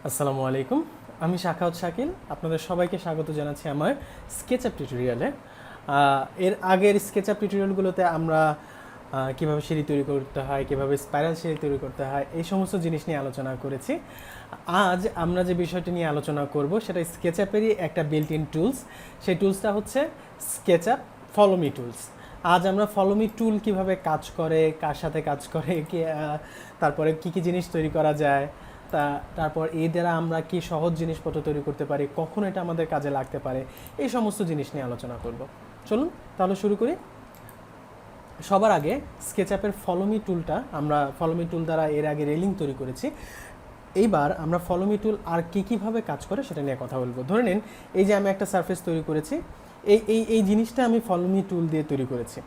আসসালামু আলাইকুম। আমি শাখাওয়াত শাকিল। আপনাদের সবাইকে স্বাগত জানাচ্ছি আমার স্কেচআপ টিউটোরিয়ালে। এর আগের স্কেচআপ টিউটোরিয়ালগুলোতে আমরা কিভাবে সিঁড়ি তৈরি করতে হয়, কিভাবে স্পাইরাল সিঁড়ি তৈরি করতে হয়, এই সমস্ত জিনিস নিয়ে আলোচনা করেছি। আজ আমরা যে বিষয়টি নিয়ে আলোচনা করব সেটা স্কেচআপেরই একটা বিল্ট ইন টুলস। সেই টুলসটা হচ্ছে স্কেচআপ ফলো মি টুলস। আজ আমরা ফলো মি টুল কীভাবে কাজ করে, কার সাথে কাজ করে, তারপরে কী কী জিনিস তৈরি করা যায়, তারপর এই দ্বারা আমরা কি সহজ জিনিসপত্র তৈরি করতে পারি, কখন এটা আমাদের কাজে লাগতে পারে, এই সমস্ত জিনিস নিয়ে আলোচনা করব। চলুন তাহলে শুরু করি। সবার আগে স্কেচআপের ফলোমি টুলটা, আমরা ফলোমি টুল দ্বারা এর আগে রেলিং তৈরি করেছি। এইবার আমরা ফলোমি টুল আর কীভাবে কাজ করে সেটা নিয়ে কথা বলবো। ধরে নিন এই যে আমি একটা সারফেস তৈরি করেছি, এই জিনিসটা আমি ফলোমি টুল দিয়ে তৈরি করেছি।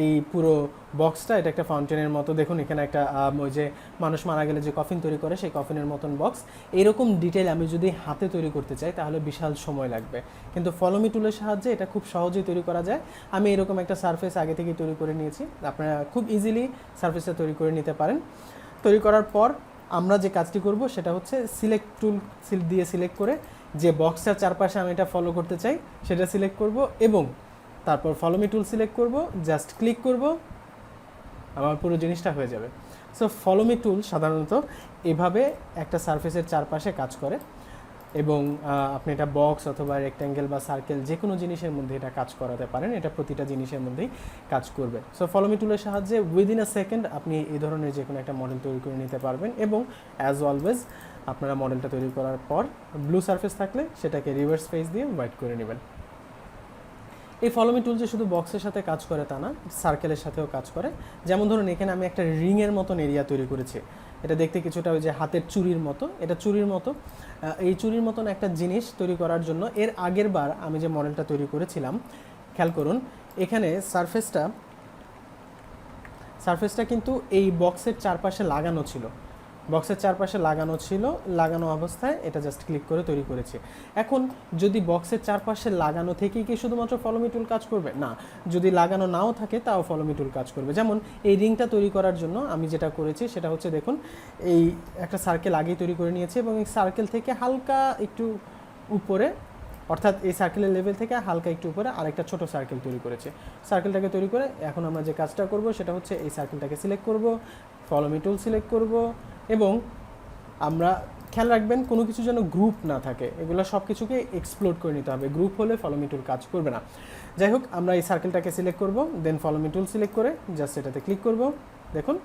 এই পুরো বক্সটা, এটা একটা ফাউন্টেনের মতো। দেখুন এখানে একটা ওই যে মানুষ মারা গেলে যে কফিন তৈরি করে সেই কফিনের মতন বক্স। এরকম ডিটেল আমি যদি হাতে তৈরি করতে চাই তাহলে বিশাল সময় লাগবে, কিন্তু ফলোমি টুলের সাহায্যে এটা খুব সহজেই তৈরি করা যায়। আমি এরকম একটা সারফেস আগে থেকেই তৈরি করে নিয়েছি, আপনারা খুব ইজিলি সারফেসটা তৈরি করে নিতে পারেন। তৈরি করার পর আমরা যে কাজটি করব সেটা হচ্ছে সিলেক্ট টুল দিয়ে সিলেক্ট করে যে বক্সটার চারপাশে আমি এটা ফলো করতে চাই সেটা সিলেক্ট করব এবং তারপর ফলো মি টুল সিলেক্ট করব, জাস্ট ক্লিক করব, আমার পুরো জিনিসটা হয়ে যাবে। সো ফলো মি টুল সাধারণত এভাবে একটা সারফেসের চারপাশে কাজ করে এবং আপনি এটা বক্স অথবা রেক্ট্যাঙ্গেল বা সার্কেল যে কোনো জিনিসের মধ্যে এটা কাজ করাতে পারেন। এটা প্রতিটা জিনিসের মধ্যেই কাজ করবে। সো ফলো মি টুলের সাহায্যে উইদিন আ সেকেন্ড আপনি এই ধরনের যে কোনো একটা মডেল তৈরি করে নিতে পারবেন এবং অ্যাজ অলওয়েজ আপনারা মডেলটা তৈরি করার পর ব্লু সারফেস থাকলে সেটাকে রিভার্স ফেস দিয়ে হোয়াইট করে নেবেন। এই ফলোমি টুল যে শুধু বক্সের সাথে কাজ করে তা না, সার্কেলের সাথেও কাজ করে। যেমন ধরুন এখানে আমি একটা রিংয়ের মতন এরিয়া তৈরি করেছি। এটা দেখতে কিছুটা ওই যে হাতের চুরির মতো, এটা চুরির মতো। এই চুরির মতন একটা জিনিস তৈরি করার জন্য এর আগের বার আমি যে মডেলটা তৈরি করেছিলাম, খেয়াল করুন এখানে সারফেসটা কিন্তু এই বক্সের চারপাশে লাগানো ছিল। লাগানো অবস্থায় এটা জাস্ট ক্লিক করে তৈরি করেছি। এখন যদি বক্সের চারপাশে লাগানো থেকেই কি শুধুমাত্র ফলোমি টুল কাজ করবে? না, যদি লাগানো নাও থাকে তাও ফলোমি টুল কাজ করবে। যেমন এই রিংটা তৈরি করার জন্য আমি যেটা করেছি সেটা হচ্ছে, দেখুন এই একটা সার্কেল আগেই তৈরি করে নিয়েছি এবং এই সার্কেল থেকে হালকা একটু উপরে, অর্থাৎ এই সার্কেলের লেভেল থেকে হালকা একটু উপরে আরেকটা ছোট সার্কেল তৈরি করেছে। সার্কেলটাকে তৈরি করে এখন আমরা যে কাজটা করব সেটা হচ্ছে এই সার্কেলটাকে সিলেক্ট করব, ফলোমি টুল সিলেক্ট করব এবং আমরা খেয়াল রাখবেন কোনো কিছু যেন গ্রুপ না থাকে, এগুলো সব কিছুকে এক্সপ্লোর করে নিতে হবে। গ্রুপ হলে ফলোমি টুল কাজ করবে না। যাই হোক, আমরা এই সার্কেলটাকে সিলেক্ট করব, দেন ফলোমি টুল সিলেক্ট করে জাস্ট এটাতে ক্লিক করব। দেখুন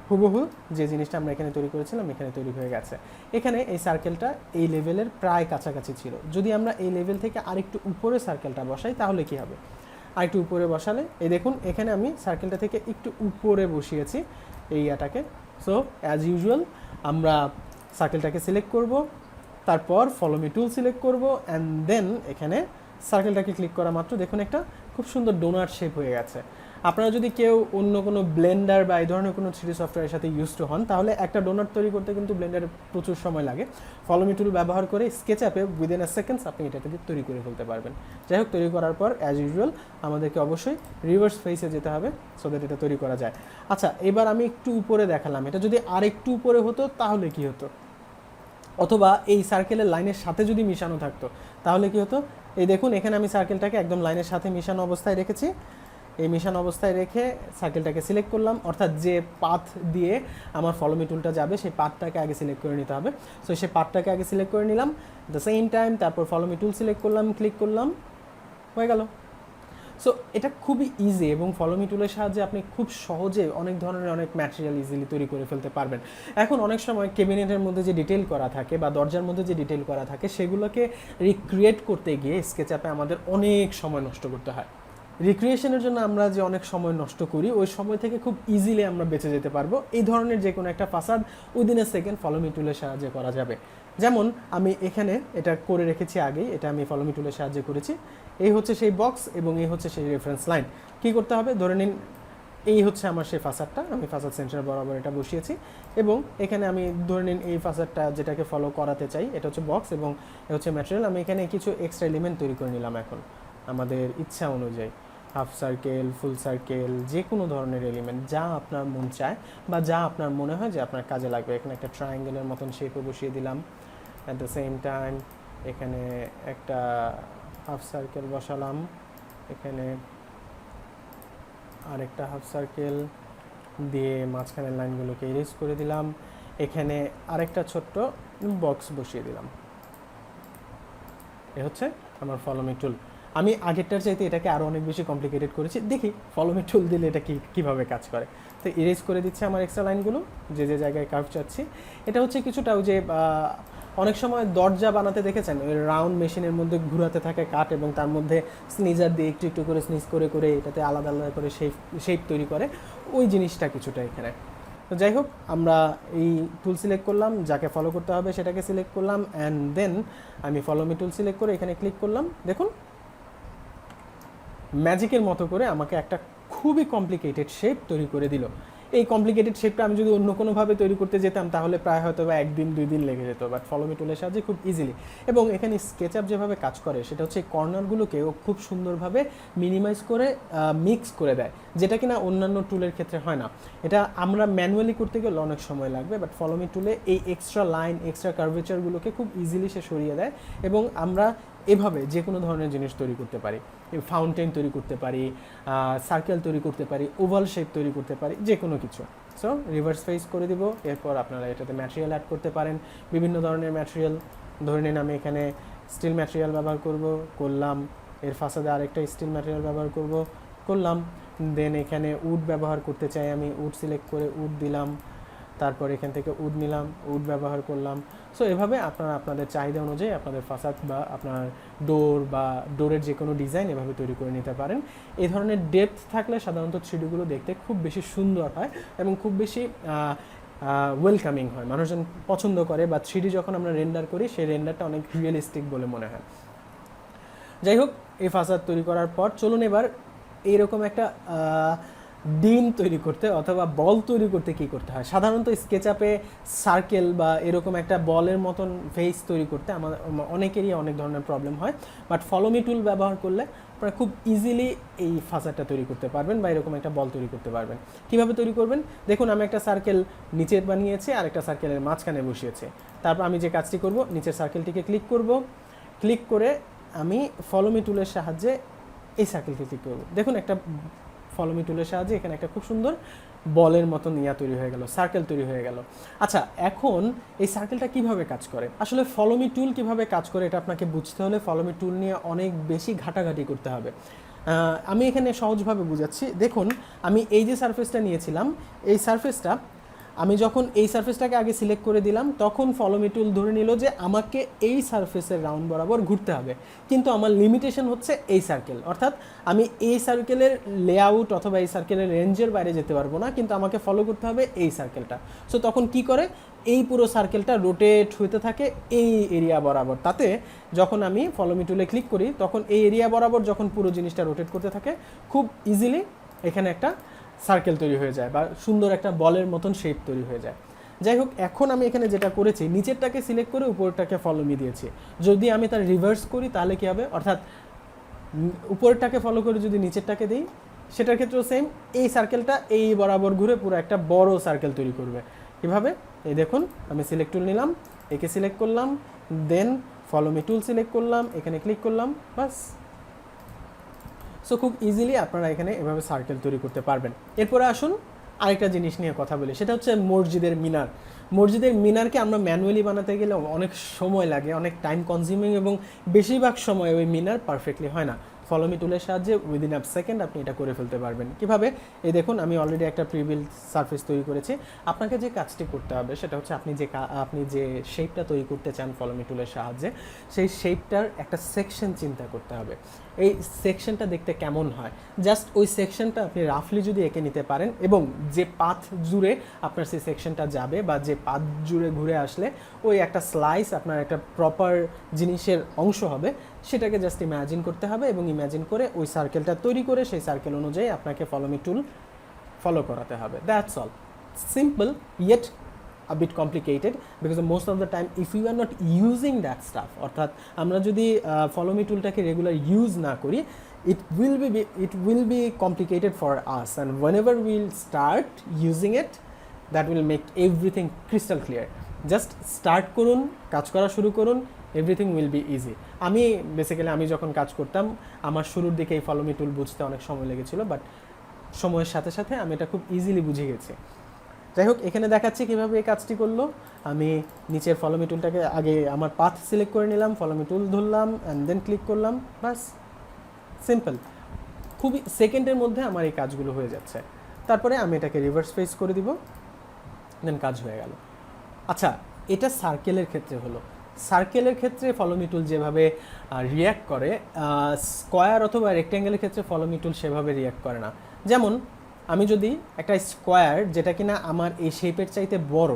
হুবহু যে জিনিসটা আমরা এখানে তৈরি করেছিলাম এখানে তৈরি হয়ে গেছে। এখানে এই সার্কেলটা এই লেভেলের প্রায় কাছাকাছি ছিল। যদি আমরা এই লেভেল থেকে আরেকটু উপরে সার্কেলটা বসাই তাহলে কি হবে? আরেকটু উপরে বসালে এই দেখুন এখানে আমি সার্কেলটা থেকে একটু উপরে বসিয়েছি এই ইয়াটাকে। সো অ্যাজ ইউজুয়াল আমরা সার্কেলটাকে সিলেক্ট করব, তারপর ফলোমি টুল সিলেক্ট করব অ্যান্ড দেন এখানে সার্কেলটাকে ক্লিক করা মাত্র দেখুন একটা খুব সুন্দর ডোনাট শেপ হয়ে গেছে। আপনারা যদি কেউ অন্য কোনো ব্লেন্ডার বা এই ধরনের কোনো 3D সফটওয়্যারের সাথে ইউজ টু হন তাহলে একটা ডোনাট তৈরি করতে কিন্তু ব্লেন্ডারে প্রচুর সময় লাগে। ফলোমি টুল ব্যবহার করে স্কেচআপে উইদিন আ সেকেন্ডস আপনি এটাকে তৈরি করে ফেলতে পারবেন। যাই হোক, তৈরি করার পর অ্যাজ ইউজুয়াল আমাদেরকে অবশ্যই রিভার্স ফেসে যেতে হবে সো দ্যাট এটা তৈরি করা যায়। আচ্ছা, এবার আমি একটু উপরে দেখালাম, এটা যদি আর একটু উপরে হতো তাহলে কি হতো? অথবা এই সার্কেলের লাইনের সাথে যদি মিশানো থাকতো তাহলে কি হতো? এই দেখুন এখানে আমি সার্কেলটাকে একদম লাইনের সাথে মিশানো অবস্থায় রেখেছি। এই মিশানো অবস্থায় রেখে সার্কেলটাকে সিলেক্ট করলাম, অর্থাৎ যে পাথ দিয়ে আমার ফলোমি টুলটা যাবে সেই পাথটাকে আগে সিলেক্ট করে নিতে হবে। সো সেই পাথটাকে আগে সিলেক্ট করে নিলাম, দ্য সেম টাইম তারপর ফলোমি টুল সিলেক্ট করলাম, ক্লিক করলাম, হয়ে গেল। সো এটা খুবই ইজি এবং ফলোমি টুলের সাহায্যে আপনি খুব সহজে অনেক ধরনের অনেক ম্যাটেরিয়াল ইজিলি তৈরি করে ফেলতে পারবেন। এখন অনেক সময় ক্যাবিনেটের মধ্যে যে ডিটেল করা থাকে বা দরজার মধ্যে যে ডিটেল করা থাকে সেগুলোকে রিক্রিয়েট করতে গিয়ে স্কেচআপে আমাদের অনেক সময় নষ্ট করতে হয়। রিক্রিয়েশনের জন্য আমরা যে অনেক সময় নষ্ট করি ওই সময় থেকে খুব ইজিলি আমরা বেঁচে যেতে পারবো। এই ধরনের যে কোনো একটা ফাসাদ উইদিন এ সেকেন্ড ফলোমি টুলের সাহায্যে করা যাবে। যেমন আমি এখানে এটা করে রেখেছি আগেই, এটা আমি ফলোমি টুলের সাহায্যে করেছি। এই হচ্ছে সেই বক্স এবং এই হচ্ছে সেই রেফারেন্স লাইন। কী করতে হবে? ধরে নিন এই হচ্ছে আমার সেই ফাসাদটা, আমি ফাসাদ সেন্টার বরাবর এটা বসিয়েছি এবং এখানে আমি ধরে নিন এই ফাসাদটা যেটাকে ফলো করাতে চাই এটা হচ্ছে বক্স এবং এটা হচ্ছে ম্যাটেরিয়াল। আমি এখানে কিছু এক্সট্রা এলিমেন্ট তৈরি করে নিলাম এখন আমাদের ইচ্ছা অনুযায়ী, হাফ সার্কেল, ফুল সার্কেল, যে কোনো ধরনের এলিমেন্ট যা আপনার মন চায় বা যা আপনার মনে হয় যে আপনার কাজে লাগবে। এখানে একটা ট্রায়াঙ্গেলের মতন শেপও বসিয়ে দিলাম অ্যাট দ্য সেম টাইম এখানে একটা হাফ সার্কেল বসালাম, এখানে আরেকটা হাফ সার্কেল দিয়ে মাঝখানের লাইনগুলোকে ইরেজ করে দিলাম, এখানে আরেকটা ছোট্ট বক্স বসিয়ে দিলাম। এ হচ্ছে আমার ফলো মি টুল। আমি আগেরটার চাইতে এটাকে আরও অনেক বেশি কমপ্লিকেটেড করেছি, দেখি ফলো মি টুল দিলে এটা কীভাবে কাজ করে। তো ইরেজ করে দিচ্ছে আমার এক্সট্রা লাইনগুলো, যে যে জায়গায় কার্ভ চাচ্ছি। এটা হচ্ছে কিছুটা ওই যে অনেক সময় দরজা বানাতে দেখেছেন, ওই রাউন্ড মেশিনের মধ্যে ঘুরাতে থাকে কাঠ, এবং তার মধ্যে স্নিজার দিয়ে একটু একটু করে স্নিজ করে করে এটাতে আলাদা আলাদা করে শেপ তৈরি করে, ওই জিনিসটা কিছুটা এখানে। তো যাই হোক, আমরা এই টুল সিলেক্ট করলাম, যাকে ফলো করতে হবে সেটাকে সিলেক্ট করলাম, অ্যান্ড দেন আমি ফলো মি টুল সিলেক্ট করে এখানে ক্লিক করলাম। দেখুন ম্যাজিকের মতো করে আমাকে একটা খুবই কমপ্লিকেটেড শেপ তৈরি করে দিল। এই কমপ্লিকেটেড শেপটা আমি যদি অন্য কোনোভাবে তৈরি করতে যেতাম তাহলে প্রায় হয়তো বা 1 দিন 2 দিন লেগে যেত, বাট ফলো মি টুলের সাহায্যে খুব ইজিলি। এবং এখানে স্কেচআপ যেভাবে কাজ করে সেটা হচ্ছে কর্নারগুলোকে ও খুব সুন্দরভাবে মিনিমাইজ করে মিক্স করে দেয়, যেটা কিনা অন্যান্য টুলের ক্ষেত্রে হয় না। এটা আমরা ম্যানুয়ালি করতে গেলে অনেক সময় লাগবে, বাট ফলো মি টুলে এই এক্সট্রা লাইন, এক্সট্রা কার্ভেচারগুলোকে খুব ইজিলি সে সরিয়ে দেয়, এবং আমরা এভাবে যে কোনো ধরনের জিনিস তৈরি করতে পারি। ফাউন্টেন তৈরি করতে পারি, সার্কেল তৈরি করতে পারি, ওভাল শেপ তৈরি করতে পারি, যে কোনো কিছু। সো রিভার্স ফেস করে দিব। এরপর আপনারা এটাতে ম্যাটেরিয়াল অ্যাড করতে পারেন, বিভিন্ন ধরনের ম্যাটেরিয়াল। ধরে নিন আমি এখানে স্টিল ম্যাটেরিয়াল ব্যবহার করলাম, এর ফাসাদে আরেকটা স্টিল ম্যাটেরিয়াল ব্যবহার করলাম। দেন এখানে উড ব্যবহার করতে চাই আমি, উড সিলেক্ট করে উড দিলাম, তারপর এখান থেকে উড নিলাম, উড ব্যবহার করলাম। সো এভাবে আপনারা আপনাদের চাহিদা অনুযায়ী আপনাদের ফাসাদ বা আপনার ডোর বা ডোরের যে কোনো ডিজাইন এভাবে তৈরি করে নিতে পারেন। এই ধরনের ডেপথ থাকলে সাধারণত 3Dগুলো দেখতে খুব বেশি সুন্দর হয় এবং খুব বেশি ওয়েলকামিং হয়, মানুষজন পছন্দ করে, বা 3D যখন আমরা রেন্ডার করি সেই রেন্ডারটা অনেক রিয়েলিস্টিক বলে মনে হয়। যাই হোক, এই ফাসাদ তৈরি করার পর চলুন এবার এইরকম একটা ডিম তৈরি করতে অথবা বল তৈরি করতে কী করতে হয়। সাধারণত স্কেচআপে সার্কেল বা এরকম একটা বলের মতন ফেস তৈরি করতে আমাদের অনেকেরই অনেক ধরনের প্রবলেম হয়, বাট ফলো মি টুল ব্যবহার করলে আপনারা খুব ইজিলি এই ফাসাদটা তৈরি করতে পারবেন বা এরকম একটা বল তৈরি করতে পারবেন। কীভাবে তৈরি করবেন দেখুন, আমি একটা সার্কেল নিচে বানিয়েছি আর একটা সার্কেলের মাঝখানে বসিয়েছি। তারপর আমি যে কাজটি করব, নিচের সার্কেলটিকে ক্লিক করব, ক্লিক করে আমি ফলো মি টুলের সাহায্যে এই সার্কেলকে ক্লিক করব। দেখুন একটা ফলো মি টুলের সাহায্যে এখানে একটা খুব সুন্দর বলের মতন তৈরি হয়ে গেল, সার্কেল তৈরি হয়ে গেল। আচ্ছা, এখন এই সার্কেলটা কিভাবে কাজ করে, আসলে ফলো মি টুল কিভাবে কাজ করে এটা আপনাকে বুঝতে হলে ফলো মি টুল নিয়ে অনেক বেশি ঘাটাঘাটি করতে হবে। আমি এখানে সহজভাবে বুঝাচ্ছি। দেখুন, আমি এই যে সারফেসটা নিয়েছিলাম, এই সারফেসটা আমি যখন এই সারফেসটাকে আগে সিলেক্ট করে দিলাম, তখন ফলো মি টুল ধরে নিল যে আমাকে এই সারফেসের রাউন্ড বরাবর ঘুরতে হবে, কিন্তু আমার লিমিটেশন হচ্ছে এই সার্কেল, অর্থাৎ আমি এই সার্কেলের লেআউট অথবা এই সার্কেলের রেঞ্জের বাইরে যেতে পারবো না, কিন্তু আমাকে ফলো করতে হবে এই সার্কেলটা। সো তখন কি করে, এই পুরো সার্কেলটা রোটেট হতে থাকে এই এরিয়া বরাবর। তাতে যখন আমি ফলো মি টুলে ক্লিক করি তখন এই এরিয়া বরাবর যখন পুরো জিনিসটা রোটেট করতে থাকে, খুব ইজিলি এখানে একটা সার্কেল তৈরি হয়ে যায় বা সুন্দর একটা বলের মতন শেপ তৈরি হয়ে যায়। যাই হোক, এখন আমি এখানে যেটা করেছি, নিচেরটাকে সিলেক্ট করে উপরটাকে ফলো মি দিয়েছি। যদি আমি তার রিভার্স করি তাহলে কী হবে, অর্থাৎ উপরটাকে ফলো করে যদি নিচেরটাকে দিই, সেটার ক্ষেত্রেও সেম, এই সার্কেলটা এই বরাবর ঘুরে পুরো একটা বড় সার্কেল তৈরি করবে। কীভাবে, এই দেখুন, আমি সিলেক্ট টুল নিলাম, একে সিলেক্ট করলাম, দেন ফলো মি টুল সিলেক্ট করলাম, এখানে ক্লিক করলাম, বাস। সো খুব ইজিলি আপনারা এখানে এভাবে সার্কেল তৈরি করতে পারবেন। এরপরে আসুন আরেকটা জিনিস নিয়ে কথা বলি, সেটা হচ্ছে মসজিদের মিনার। মসজিদের মিনারকে আমরা ম্যানুয়ালি বানাতে গেলে অনেক সময় লাগে, অনেক টাইম কনজিউমিং, এবং বেশিরভাগ সময় ওই মিনার পারফেক্টলি হয় না। ফলো মি টুলের সাহায্যে উইদিন আ সেকেন্ড আপনি এটা করে ফেলতে পারবেন। কীভাবে, এই দেখুন, আমি অলরেডি একটা প্রিবিল্ড সারফেস তৈরি করেছি। আপনাকে যে কাজটি করতে হবে সেটা হচ্ছে আপনি যে শেপটা তৈরি করতে চান ফলো মি টুলের সাহায্যে, সেই শেপটার একটা সেকশন চিন্তা করতে হবে। এই সেকশনটা দেখতে কেমন হয়, জাস্ট ওই সেকশনটা আপনি রাফলি যদি এঁকে নিতে পারেন, এবং যে পাথ জুড়ে আপনার সেই সেকশনটা যাবে বা যে পাথ জুড়ে ঘুরে আসলে ওই একটা স্লাইস আপনার একটা প্রপার জিনিসের অংশ হবে, সেটাকে জাস্ট ইম্যাজিন করতে হবে, এবং ইম্যাজিন করে ওই সার্কেলটা তৈরি করে সেই সার্কেল অনুযায়ী আপনাকে ফলো মি টুল ফলো করাতে হবে। That's all, simple yet a bit complicated, because most of the time if you are not using that stuff, অর্থাৎ আমরা যদি ফলো মি টুলটাকে রেগুলার ইউজ না করি, it will be complicated for us, and whenever we'll start using it, that will make everything crystal clear. Just start করুন, কাজ করা শুরু করুন, এভরিথিং উইল বি ইজি। আমি যখন কাজ করতাম আমার শুরুর দিকে এই ফলো মি টুল বুঝতে অনেক সময় লেগেছিল, বাট সময়ের সাথে সাথে আমি এটা খুব ইজিলি বুঝে গেছি। যাই হোক, এখানে দেখাচ্ছি কীভাবে এই কাজটি করলো। আমি নিচের ফলো মি টুলটাকে আগে আমার পাথ সিলেক্ট করে নিলাম, ফলো মি টুল ধরলাম অ্যান্ড দেন ক্লিক করলাম, বাস সিম্পল। খুবই সেকেন্ডের মধ্যে আমার এই কাজগুলো হয়ে যাচ্ছে। তারপরে আমি এটাকে রিভার্স ফেস করে দিব, দেন কাজ হয়ে গেল। আচ্ছা, এটা সার্কেলের ক্ষেত্রে হলো। সার্কেলের ক্ষেত্রে ফলো মি টুল যেভাবে রিয়্যাক্ট করে, স্কোয়ার অথবা রেক্ট্যাঙ্গেলের ক্ষেত্রে ফলো মি টুল সেভাবে রিয়্যাক্ট করে না। যেমন আমি যদি একটা স্কোয়ার যেটা কিনা আমার এই শেপের চাইতে বড়,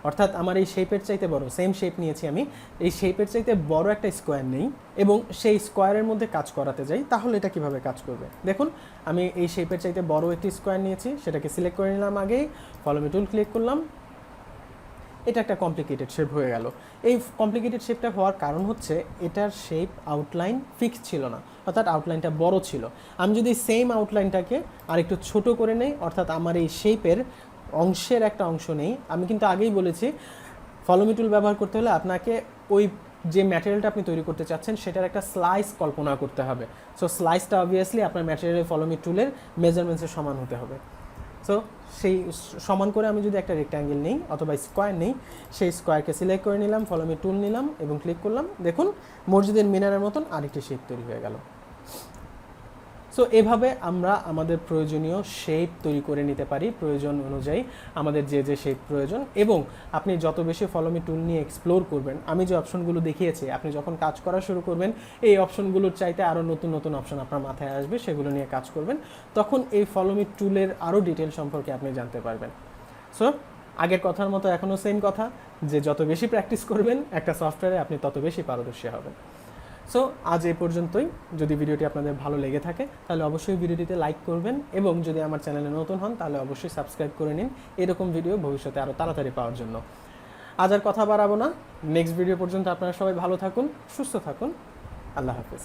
অর্থাৎ আমার এই শেপের চাইতে বড়, সেম শেপ নিয়েছি আমি, এই শেপের চাইতে বড় একটা স্কোয়ার নেই এবং সেই স্কোয়ারের মধ্যে কাজ করাতে যাই, তাহলে এটা কিভাবে কাজ করবে দেখুন। আমি এই শেপের চাইতে বড় একটি স্কোয়ার নিয়েছি, সেটাকে সিলেক্ট করে নিলাম আগেই, ফলো মি টুল ক্লিক করলাম, এটা একটা কমপ্লিকেটেড শেপ হয়ে গেল। এই কমপ্লিকেটেড শেপটা হওয়ার কারণ হচ্ছে এটার শেপ আউটলাইন ফিক্স ছিল না, অর্থাৎ আউটলাইনটা বড় ছিল। আমি যদি সেম আউটলাইনটাকে আর একটু ছোটো করে নেই, অর্থাৎ আমার এই শেপের অংশের একটা অংশ নেই, আমি কিন্তু আগেই বলেছি ফলো মি টুল ব্যবহার করতে হলে আপনাকে ওই যে ম্যাটেরিয়ালটা আপনি তৈরি করতে চাচ্ছেন সেটার একটা স্লাইস কল্পনা করতে হবে। সো স্লাইসটা অবভিয়াসলি আপনার ম্যাটেরিয়ালের ফলো মি টুলের মেজারমেন্টসের সমান হতে হবে। সো সেই সমান করে আমি যদি একটা রেক্ট্যাঙ্গেল নেই অথবা স্কোয়ার নেই, সেই স্কোয়ারকে সিলেক্ট করে নিলাম, ফলো মি টুল নিলাম এবং ক্লিক করলাম, দেখুন মসজিদের মিনারের মতন আরেকটি শেপ তৈরি হয়ে গেল। সো এভাবে আমরা আমাদের প্রয়োজনীয় শেপ তৈরি করে নিতে পারি প্রয়োজন অনুযায়ী, আমাদের যে যে শেপ প্রয়োজন। এবং আপনি যত বেশি ফলো মি টুল নিয়ে এক্সপ্লোর করবেন, আমি যে অপশনগুলো দেখিয়েছি, আপনি যখন কাজ করা শুরু করবেন এই অপশনগুলোর চাইতে আরও নতুন নতুন অপশন আপনার মাথায় আসবে, সেগুলো নিয়ে কাজ করবেন, তখন এই ফলো মি টুলের আরও ডিটেল সম্পর্কে আপনি জানতে পারবেন। সো আগের কথার মতো এখনও সেম কথা, যে যত বেশি প্র্যাকটিস করবেন একটা সফটওয়্যারে আপনি তত বেশি পারদর্শী হবেন। সো আজ এই পর্যন্তই। যদি ভিডিওটি আপনাদের ভালো লেগে থাকে তাহলে অবশ্যই ভিডিওটিতে লাইক করবেন এবং যদি আমার চ্যানেলে নতুন হন তাহলে অবশ্যই সাবস্ক্রাইব করে নিন এরকম ভিডিও ভবিষ্যতে আরও তাড়াতাড়ি পাওয়ার জন্য। আজ আর কথা বাড়াবো না, নেক্সট ভিডিও পর্যন্ত আপনারা সবাই ভালো থাকুন, সুস্থ থাকুন, আল্লাহ হাফেজ।